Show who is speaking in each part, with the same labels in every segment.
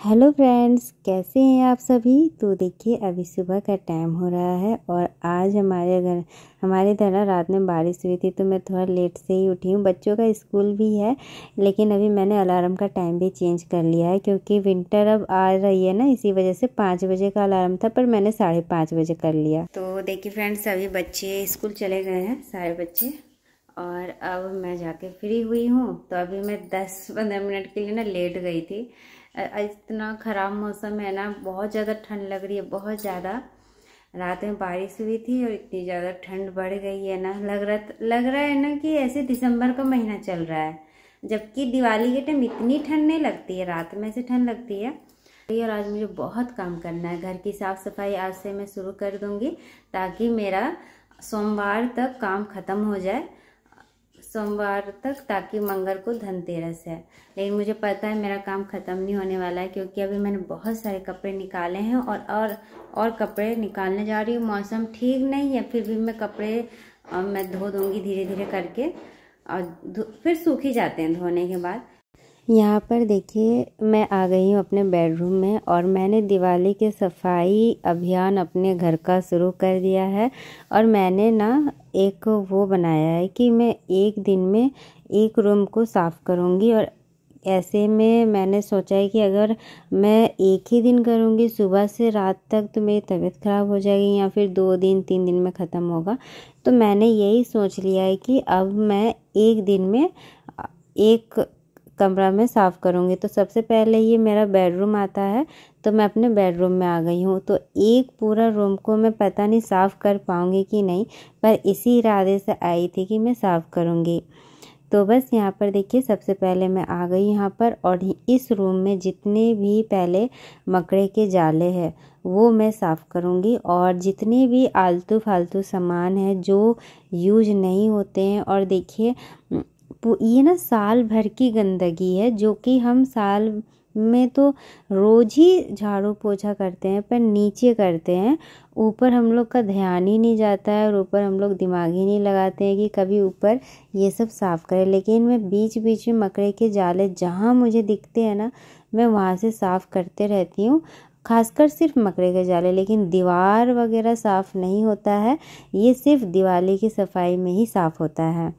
Speaker 1: Hello friends, कैसे हैं आप सभी। तो देखिए अभी सुबह का टाइम हो रहा है और आज हमारे इधर ना रात में बारिश हुई थी, तो मैं थोड़ा लेट से ही उठी हूँ। बच्चों का स्कूल भी है, लेकिन अभी मैंने अलार्म का टाइम भी चेंज कर लिया है क्योंकि विंटर अब आ रही है ना, इसी वजह से 5 बजे का अलार्म था, पर मैंने 5:30 बजे कर लिया। तो देखिए फ्रेंड्स, अभी बच्चे स्कूल चले गए हैं, सारे बच्चे, और अब मैं जाके फ्री हुई हूँ। तो अभी मैं 10-15 मिनट के लिए ना लेट गई थी। इतना ख़राब मौसम है ना, बहुत ज़्यादा ठंड लग रही है, बहुत ज़्यादा। रात में बारिश हुई थी और इतनी ज़्यादा ठंड बढ़ गई है ना, लग रहा है ना कि ऐसे दिसंबर का महीना चल रहा है, जबकि दिवाली के टाइम इतनी ठंड नहीं लगती है, रात में से ठंड लगती है। और आज मुझे बहुत काम करना है, घर की साफ़ सफाई आज से मैं शुरू कर दूँगी ताकि मेरा सोमवार तक काम ख़त्म हो जाए, सोमवार तक, ताकि मंगल को धनतेरस है। लेकिन मुझे पता है मेरा काम ख़त्म नहीं होने वाला है क्योंकि अभी मैंने बहुत सारे कपड़े निकाले हैं और कपड़े निकालने जा रही हूँ। मौसम ठीक नहीं है, फिर भी मैं कपड़े मैं धो दूँगी धीरे धीरे करके, और फिर सूख ही जाते हैं धोने के बाद। यहाँ पर देखिए मैं आ गई हूँ अपने बेडरूम में और मैंने दिवाली के सफाई अभियान अपने घर का शुरू कर दिया है। और मैंने ना एक वो बनाया है कि मैं एक दिन में एक रूम को साफ़ करूँगी। और ऐसे में मैंने सोचा है कि अगर मैं एक ही दिन करूँगी सुबह से रात तक तो मेरी तबीयत ख़राब हो जाएगी, या फिर 2 दिन 3 दिन में ख़त्म होगा। तो मैंने यही सोच लिया है कि अब मैं एक दिन में एक कमरा में साफ़ करूँगी। तो सबसे पहले ये मेरा बेडरूम आता है, तो मैं अपने बेडरूम में आ गई हूँ। तो एक पूरा रूम को मैं पता नहीं साफ़ कर पाऊँगी कि नहीं, पर इसी इरादे से आई थी कि मैं साफ़ करूँगी। तो बस यहाँ पर देखिए सबसे पहले मैं आ गई यहाँ पर, और इस रूम में जितने भी पहले मकड़े के जाले हैं वो मैं साफ़ करूँगी, और जितने भी आलतू फालतू सामान है जो यूज नहीं होते हैं। और देखिए ये ना साल भर की गंदगी है जो कि हम साल में तो रोज़ ही झाड़ू पोछा करते हैं, पर नीचे करते हैं, ऊपर हम लोग का ध्यान ही नहीं जाता है, और ऊपर हम लोग दिमाग ही नहीं लगाते हैं कि कभी ऊपर ये सब साफ़ करें। लेकिन मैं बीच बीच में मकड़े के जाले जहाँ मुझे दिखते हैं ना, मैं वहाँ से साफ़ करते रहती हूँ, खासकर सिर्फ मकड़े के जाले। लेकिन दीवार वगैरह साफ़ नहीं होता है, ये सिर्फ दिवाली की सफाई में ही साफ़ होता है।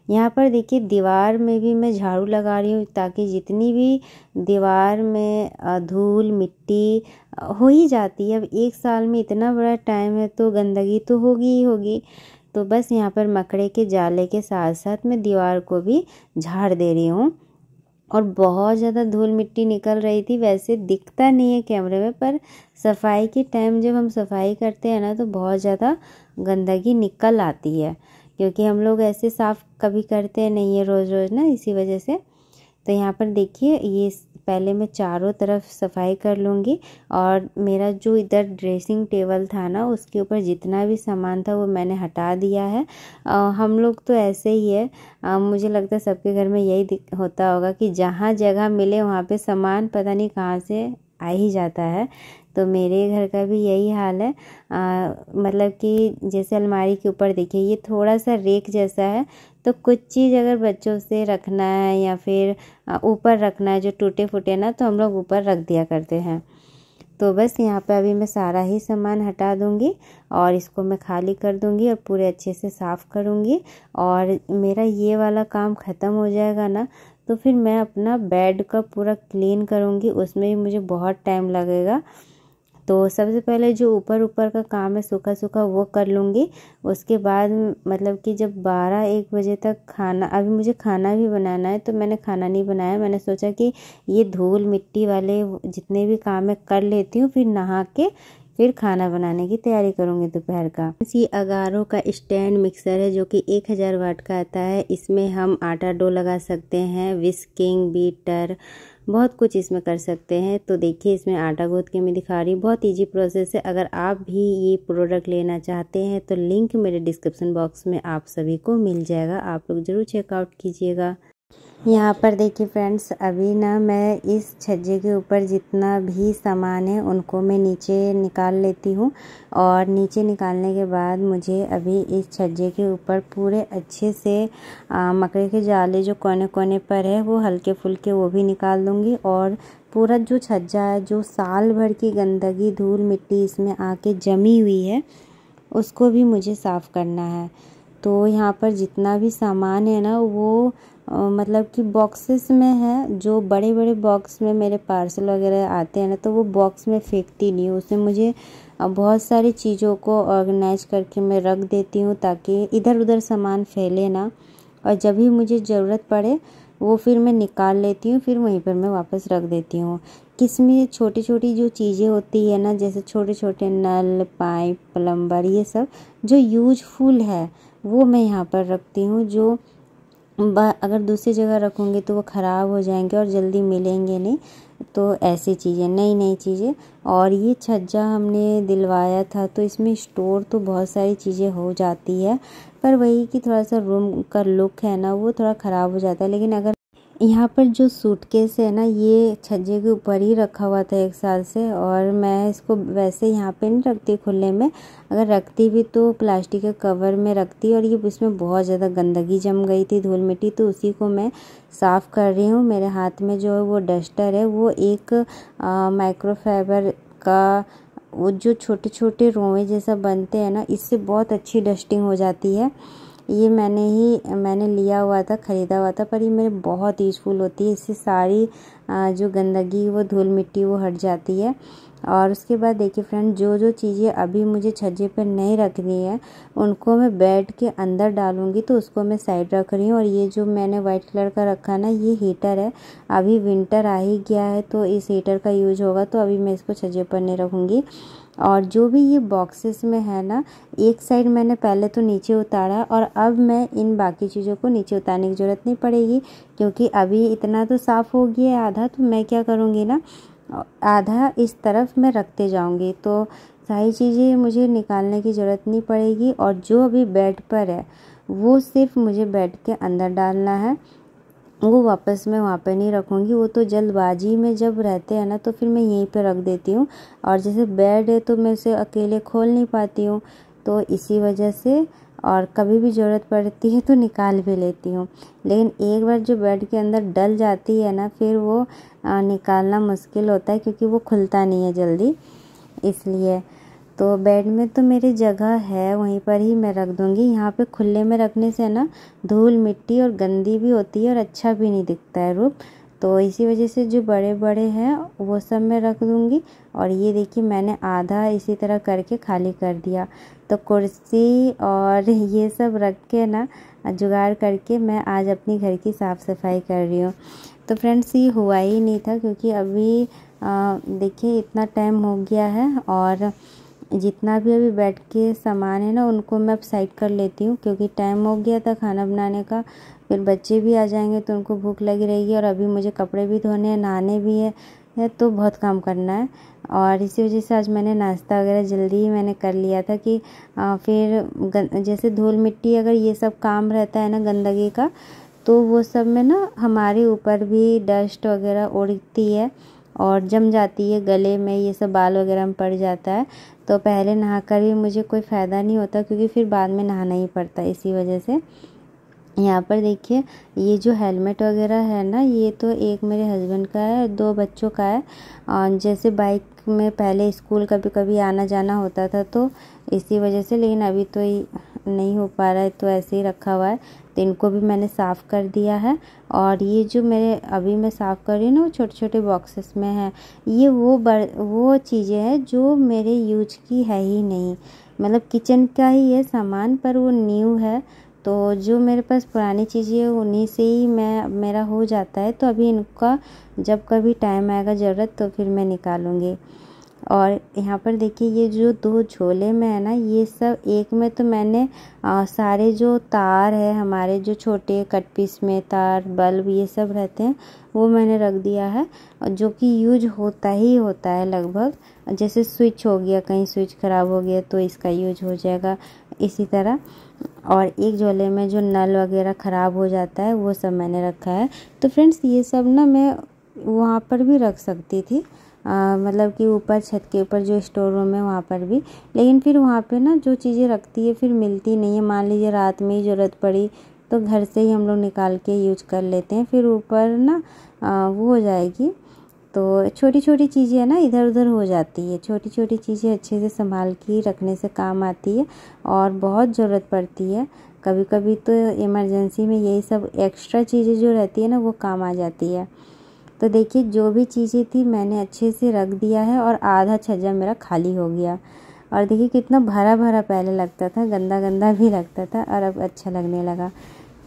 Speaker 1: यहाँ पर देखिए दीवार में भी मैं झाड़ू लगा रही हूँ ताकि जितनी भी दीवार में धूल मिट्टी हो ही जाती है। अब एक साल में इतना बड़ा टाइम है तो गंदगी तो होगी ही होगी। तो बस यहाँ पर मकड़े के जाले के साथ साथ मैं दीवार को भी झाड़ दे रही हूँ। और बहुत ज़्यादा धूल मिट्टी निकल रही थी, वैसे दिखता नहीं है कैमरे में, पर सफाई के टाइम जब हम सफाई करते हैं ना तो बहुत ज़्यादा गंदगी निकल आती है, क्योंकि हम लोग ऐसे साफ़ कभी करते नहीं है रोज़ रोज़ ना, इसी वजह से। तो यहाँ पर देखिए ये पहले मैं चारों तरफ सफाई कर लूँगी। और मेरा जो इधर ड्रेसिंग टेबल था ना, उसके ऊपर जितना भी सामान था वो मैंने हटा दिया है। हम लोग तो ऐसे ही है, मुझे लगता है सबके घर में यही होता होगा कि जहाँ जगह मिले वहाँ पे सामान पता नहीं कहाँ से आ ही जाता है। तो मेरे घर का भी यही हाल है। मतलब कि जैसे अलमारी के ऊपर देखिए ये थोड़ा सा रेक जैसा है, तो कुछ चीज़ अगर बच्चों से रखना है या फिर ऊपर रखना है जो टूटे फूटे ना, तो हम लोग ऊपर रख दिया करते हैं। तो बस यहाँ पे अभी मैं सारा ही सामान हटा दूँगी और इसको मैं खाली कर दूँगी और पूरे अच्छे से साफ़ करूँगी। और मेरा ये वाला काम ख़त्म हो जाएगा ना, तो फिर मैं अपना बेड का पूरा क्लीन करूँगी, उसमें भी मुझे बहुत टाइम लगेगा। तो सबसे पहले जो ऊपर ऊपर का काम है सूखा सूखा वो कर लूँगी। उसके बाद मतलब कि जब 12-1 बजे तक खाना, अभी मुझे खाना भी बनाना है, तो मैंने खाना नहीं बनाया। मैंने सोचा कि ये धूल मिट्टी वाले जितने भी काम है कर लेती हूँ, फिर नहा के फिर खाना बनाने की तैयारी करूँगी दोपहर का। इसी अगारो का स्टैंड मिक्सर है जो कि 1000 वाट का आता है। इसमें हम आटा डो लगा सकते हैं, विस्किंग बीटर, बहुत कुछ इसमें कर सकते हैं। तो देखिए इसमें आटा गूंथ के मैं दिखा रही हूँ, बहुत इजी प्रोसेस है। अगर आप भी ये प्रोडक्ट लेना चाहते हैं तो लिंक मेरे डिस्क्रिप्शन बॉक्स में आप सभी को मिल जाएगा, आप लोग ज़रूर चेकआउट कीजिएगा। यहाँ पर देखिए फ्रेंड्स, अभी ना मैं इस छज्जे के ऊपर जितना भी सामान है उनको मैं नीचे निकाल लेती हूँ। और नीचे निकालने के बाद मुझे अभी इस छज्जे के ऊपर पूरे अच्छे से मकड़े के जाले जो कोने कोने पर है वो हल्के फुल्के वो भी निकाल दूँगी। और पूरा जो छज्जा है, जो साल भर की गंदगी धूल मिट्टी इसमें आके जमी हुई है, उसको भी मुझे साफ़ करना है। तो यहाँ पर जितना भी सामान है ना वो मतलब कि बॉक्सेस में है। जो बड़े बड़े बॉक्स में मेरे पार्सल वगैरह आते हैं ना, तो वो बॉक्स में फेंकती नहीं हूँ। उसमें मुझे बहुत सारी चीज़ों को ऑर्गेनाइज करके मैं रख देती हूँ ताकि इधर उधर सामान फैले ना। और जब भी मुझे ज़रूरत पड़े वो फिर मैं निकाल लेती हूँ, फिर वहीं पर मैं वापस रख देती हूँ। किसमें छोटी छोटी जो चीज़ें होती है ना, जैसे छोटे छोटे नल, पाइप, प्लम्बर, ये सब जो यूजफुल है वो मैं यहाँ पर रखती हूँ। जो अगर दूसरी जगह रखूँगी तो वो ख़राब हो जाएंगे और जल्दी मिलेंगे नहीं। तो ऐसी चीज़ें, नई नई चीज़ें। और ये छज्जा हमने दिलवाया था तो इसमें स्टोर तो बहुत सारी चीज़ें हो जाती है, पर वही कि थोड़ा सा रूम का लुक है ना वो थोड़ा ख़राब हो जाता है। लेकिन अगर यहाँ पर जो सूटकेस है ना, ये छज्जे के ऊपर ही रखा हुआ था 1 साल से, और मैं इसको वैसे यहाँ पे नहीं रखती खुले में। अगर रखती भी तो प्लास्टिक के कवर में रखती। और ये इसमें बहुत ज़्यादा गंदगी जम गई थी, धूल मिट्टी, तो उसी को मैं साफ़ कर रही हूँ। मेरे हाथ में जो है वो डस्टर है, वो एक माइक्रोफाइबर का, वो जो छोटे छोटे रोए जैसा बनते हैं ना, इससे बहुत अच्छी डस्टिंग हो जाती है। ये मैंने लिया हुआ था, ख़रीदा हुआ था, पर ये मेरे बहुत यूज़फुल होती है। इससे सारी जो गंदगी वो धूल मिट्टी वो हट जाती है। और उसके बाद देखिए फ्रेंड, जो जो चीज़ें अभी मुझे छज्जे पर नहीं रखनी है उनको मैं बेड के अंदर डालूँगी, तो उसको मैं साइड रख रही हूँ। और ये जो मैंने वाइट कलर का रखा ना, ये हीटर है। अभी विंटर आ ही गया है तो इस हीटर का यूज होगा, तो अभी मैं इसको छज्जे पर नहीं रखूँगी। और जो भी ये बॉक्सेस में है ना, एक साइड मैंने पहले तो नीचे उतारा, और अब मैं इन बाकी चीज़ों को नीचे उतारने की ज़रूरत नहीं पड़ेगी, क्योंकि अभी इतना तो साफ़ हो गया है आधा। तो मैं क्या करूँगी ना, आधा इस तरफ मैं रखते जाऊँगी, तो सारी चीज़ें मुझे निकालने की ज़रूरत नहीं पड़ेगी। और जो अभी बेड पर है वो सिर्फ मुझे बेड के अंदर डालना है, वो वापस मैं वहाँ पे नहीं रखूँगी। वो तो जल्दबाजी में जब रहते हैं ना तो फिर मैं यहीं पे रख देती हूँ। और जैसे बेड है तो मैं उसे अकेले खोल नहीं पाती हूँ, तो इसी वजह से। और कभी भी ज़रूरत पड़ती है तो निकाल भी लेती हूँ। लेकिन एक बार जो बेड के अंदर डल जाती है ना, फिर वो निकालना मुश्किल होता है, क्योंकि वो खुलता नहीं है जल्दी, इसलिए। तो बेड में तो मेरी जगह है, वहीं पर ही मैं रख दूँगी। यहाँ पे खुले में रखने से ना धूल मिट्टी और गंदी भी होती है और अच्छा भी नहीं दिखता है रूम। तो इसी वजह से जो बड़े बड़े हैं वो सब मैं रख दूँगी। और ये देखिए मैंने आधा इसी तरह करके खाली कर दिया। तो कुर्सी और ये सब रख के ना जुगाड़ करके मैं आज अपनी घर की साफ़ सफाई कर रही हूँ। तो फ्रेंड्स, ये हुआ ही नहीं था, क्योंकि अभी देखिए इतना टाइम हो गया है। और जितना भी अभी बैठ के सामान है ना उनको मैं अब साइड कर लेती हूँ, क्योंकि टाइम हो गया था खाना बनाने का। फिर बच्चे भी आ जाएंगे तो उनको भूख लगी रहेगी, और अभी मुझे कपड़े भी धोने हैं, नहाने भी है, तो बहुत काम करना है। और इसी वजह से आज मैंने नाश्ता वगैरह जल्दी ही मैंने कर लिया था कि फिर जैसे धूल मिट्टी अगर ये सब काम रहता है ना गंदगी का, तो वो सब में ना हमारे ऊपर भी डस्ट वगैरह उड़ती है और जम जाती है गले में, ये सब बाल वगैरह में पड़ जाता है। तो पहले नहाकर भी मुझे कोई फ़ायदा नहीं होता, क्योंकि फिर बाद में नहाना ही पड़ता है, इसी वजह से। यहाँ पर देखिए ये जो हेलमेट वगैरह है ना, ये तो एक मेरे हस्बैंड का है, 2 बच्चों का है। और जैसे बाइक में पहले स्कूल कभी कभी आना जाना होता था तो इसी वजह से, लेकिन अभी तो नहीं हो पा रहा है तो ऐसे ही रखा हुआ है। तो इनको भी मैंने साफ़ कर दिया है। और ये जो मेरे अभी मैं साफ़ कर रही हूँ ना, वो छोटे छोटे बॉक्सेस में है। ये वो चीज़ें हैं जो मेरे यूज की है ही नहीं, मतलब किचन का ही है सामान, पर वो न्यू है। तो जो मेरे पास पुरानी चीज़ें है उन्हीं से ही मेरा हो जाता है। तो अभी इनका जब कभी टाइम आएगा ज़रूरत तो फिर मैं निकालूंगी। और यहाँ पर देखिए ये जो 2 झोले में है ना, ये सब एक में तो मैंने सारे जो तार है हमारे, जो छोटे कट पीस में तार बल्ब ये सब रहते हैं, वो मैंने रख दिया है, जो कि यूज होता ही होता है लगभग। जैसे स्विच हो गया, कहीं स्विच ख़राब हो गया तो इसका यूज हो जाएगा, इसी तरह। और एक झोले में जो नल वगैरह ख़राब हो जाता है वो सब मैंने रखा है। तो फ्रेंड्स ये सब ना मैं वहाँ पर भी रख सकती थी, मतलब कि ऊपर छत के ऊपर जो स्टोर रूम है वहाँ पर भी, लेकिन फिर वहाँ पे ना जो चीज़ें रखती है फिर मिलती नहीं है। मान लीजिए रात में ही ज़रूरत पड़ी तो घर से ही हम लोग निकाल के यूज कर लेते हैं, फिर ऊपर ना वो हो जाएगी। तो छोटी छोटी चीज़ें है ना इधर उधर हो जाती है, छोटी छोटी चीज़ें अच्छे से संभाल के रखने से काम आती है और बहुत ज़रूरत पड़ती है। कभी कभी तो इमरजेंसी में यही सब एक्स्ट्रा चीज़ें जो रहती है ना वो काम आ जाती है। तो देखिए जो भी चीज़ें थी मैंने अच्छे से रख दिया है और आधा छज्जा मेरा खाली हो गया। और देखिए कितना भरा भरा पहले लगता था, गंदा गंदा भी लगता था, और अब अच्छा लगने लगा।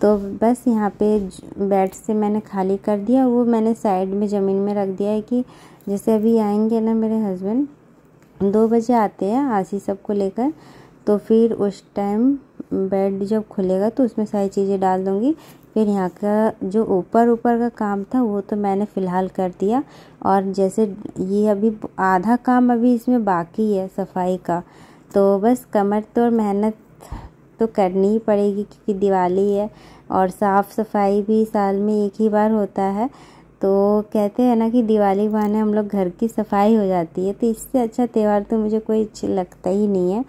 Speaker 1: तो बस यहाँ पे बेड से मैंने खाली कर दिया, वो मैंने साइड में ज़मीन में रख दिया है कि जैसे अभी आएंगे ना मेरे हस्बैंड, 2 बजे आते हैं आशी सबको लेकर, तो फिर उस टाइम बेड जब खुलेगा तो उसमें सारी चीज़ें डाल दूँगी। फिर यहाँ का जो ऊपर ऊपर का काम था वो तो मैंने फ़िलहाल कर दिया, और जैसे ये अभी आधा काम अभी इसमें बाकी है सफाई का, तो बस कमर तोड़ मेहनत तो करनी ही पड़ेगी क्योंकि दिवाली है और साफ़ सफाई भी साल में एक ही बार होता है। तो कहते हैं ना कि दिवाली बहाने हम लोग घर की सफाई हो जाती है, तो इससे अच्छा त्यौहार तो मुझे कोई लगता ही नहीं है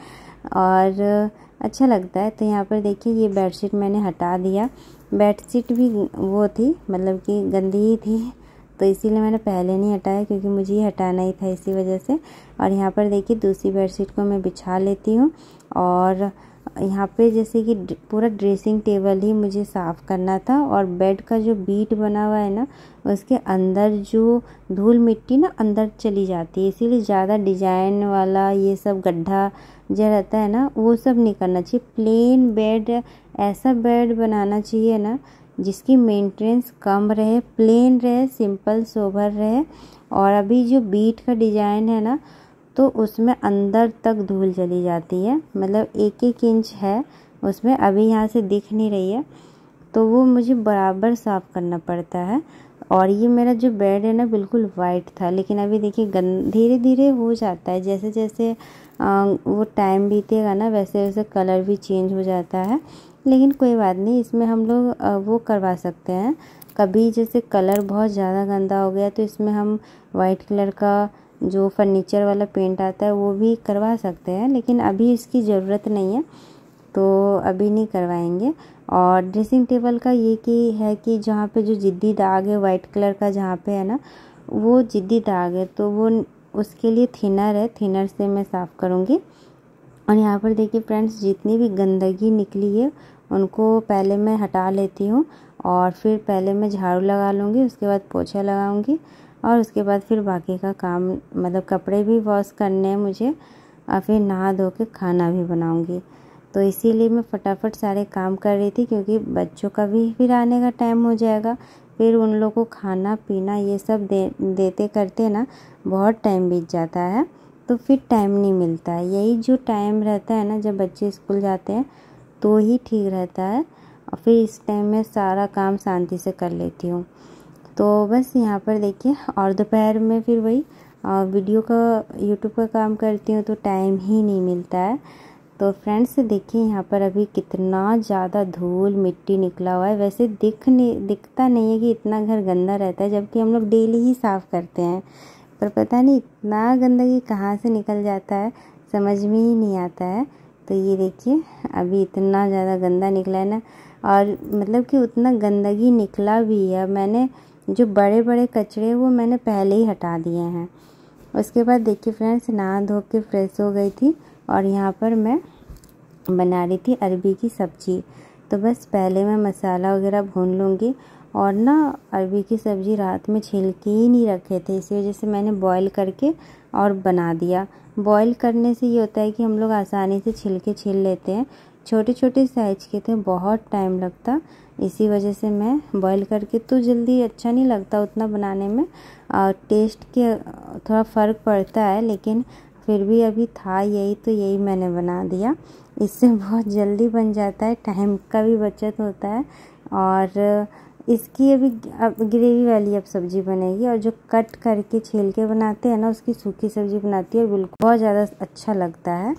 Speaker 1: और अच्छा लगता है। तो यहाँ पर देखिए ये बेडशीट मैंने हटा दिया। बेडशीट भी वो थी, मतलब कि गंदी ही थी, तो इसीलिए मैंने पहले नहीं हटाया क्योंकि मुझे ये हटाना ही था इसी वजह से। और यहाँ पर देखिए दूसरी बेडशीट को मैं बिछा लेती हूँ, और यहाँ पे जैसे कि पूरा ड्रेसिंग टेबल ही मुझे साफ़ करना था, और बेड का जो बीट बना हुआ है ना उसके अंदर जो धूल मिट्टी ना अंदर चली जाती है, इसीलिए ज़्यादा डिजाइन वाला ये सब गड्ढा जो रहता है ना वो सब नहीं करना चाहिए। प्लेन बेड, ऐसा बेड बनाना चाहिए ना जिसकी मेंटेनेंस कम रहे, प्लेन रहे, सिंपल सोबर रहे। और अभी जो बीट का डिज़ाइन है ना तो उसमें अंदर तक धूल चली जाती है, मतलब 1-1 इंच है उसमें, अभी यहाँ से दिख नहीं रही है, तो वो मुझे बराबर साफ़ करना पड़ता है। और ये मेरा जो बेड है ना बिल्कुल वाइट था, लेकिन अभी देखिए धीरे धीरे हो जाता है, जैसे जैसे वो टाइम बीतेगा ना वैसे वैसे कलर भी चेंज हो जाता है। लेकिन कोई बात नहीं, इसमें हम लोग वो करवा सकते हैं। कभी जैसे कलर बहुत ज़्यादा गंदा हो गया तो इसमें हम वाइट कलर का जो फर्नीचर वाला पेंट आता है वो भी करवा सकते हैं, लेकिन अभी इसकी ज़रूरत नहीं है तो अभी नहीं करवाएंगे। और ड्रेसिंग टेबल का ये कि है कि जहाँ पे जो जिद्दी दाग है वाइट कलर का जहाँ पे है ना वो जिद्दी दाग है, तो वो उसके लिए थिनर है, थिनर से मैं साफ़ करूँगी। और यहाँ पर देखिए फ्रेंड्स जितनी भी गंदगी निकली है उनको पहले मैं हटा लेती हूँ, और फिर पहले मैं झाड़ू लगा लूँगी, उसके बाद पोछा लगाऊँगी, और उसके बाद फिर बाकी का काम, मतलब कपड़े भी वॉश करने हैं मुझे, और फिर नहा धो के खाना भी बनाऊँगी। तो इसीलिए मैं फटाफट सारे काम कर रही थी क्योंकि बच्चों का भी फिर आने का टाइम हो जाएगा, फिर उन लोगों को खाना पीना ये सब देते करते ना बहुत टाइम बीत जाता है, तो फिर टाइम नहीं मिलता है। यही जो टाइम रहता है ना जब बच्चे स्कूल जाते हैं तो ही ठीक रहता है, और फिर इस टाइम में सारा काम शांति से कर लेती हूँ। तो बस यहाँ पर देखिए, और दोपहर में फिर वही वीडियो का यूट्यूब का काम करती हूँ तो टाइम ही नहीं मिलता है। तो फ्रेंड्स देखिए यहाँ पर अभी कितना ज़्यादा धूल मिट्टी निकला हुआ है, वैसे दिखता नहीं है कि इतना घर गंदा रहता है जबकि हम लोग डेली ही साफ़ करते हैं, पर पता नहीं इतना गंदगी कहाँ से निकल जाता है समझ में ही नहीं आता है। तो ये देखिए अभी इतना ज़्यादा गंदा निकला है ना, और मतलब कि उतना गंदगी निकला भी है, मैंने जो बड़े बड़े कचरे वो मैंने पहले ही हटा दिए हैं। उसके बाद देखिए फ्रेंड्स नहा धो के फ्रेश हो गई थी, और यहाँ पर मैं बना रही थी अरबी की सब्ज़ी। तो बस पहले मैं मसाला वगैरह भून लूँगी, और ना अरबी की सब्ज़ी रात में छील के ही नहीं रखे थे, इसी वजह से मैंने बॉईल करके और बना दिया। बॉईल करने से ये होता है कि हम लोग आसानी से छिलके छील लेते हैं, छोटे छोटे साइज के थे बहुत टाइम लगता, इसी वजह से मैं बॉईल करके, तो जल्दी अच्छा नहीं लगता उतना बनाने में, टेस्ट के थोड़ा फ़र्क पड़ता है, लेकिन फिर भी अभी था यही तो यही मैंने बना दिया। इससे बहुत जल्दी बन जाता है, टाइम का भी बचत होता है, और इसकी अभी अब ग्रेवी वाली अब सब्ज़ी बनेगी, और जो कट करके छील के बनाते हैं ना उसकी सूखी सब्ज़ी बनाती है, बिल्कुल बहुत ज़्यादा अच्छा लगता है।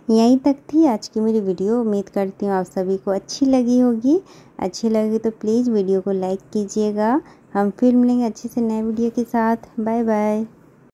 Speaker 1: यहीं तक थी आज की मेरी वीडियो। उम्मीद करती हूँ आप सभी को अच्छी लगी होगी। अच्छी लगी तो प्लीज़ वीडियो को लाइक कीजिएगा। हम फिर मिलेंगे अच्छे से नए वीडियो के साथ। Bye bye.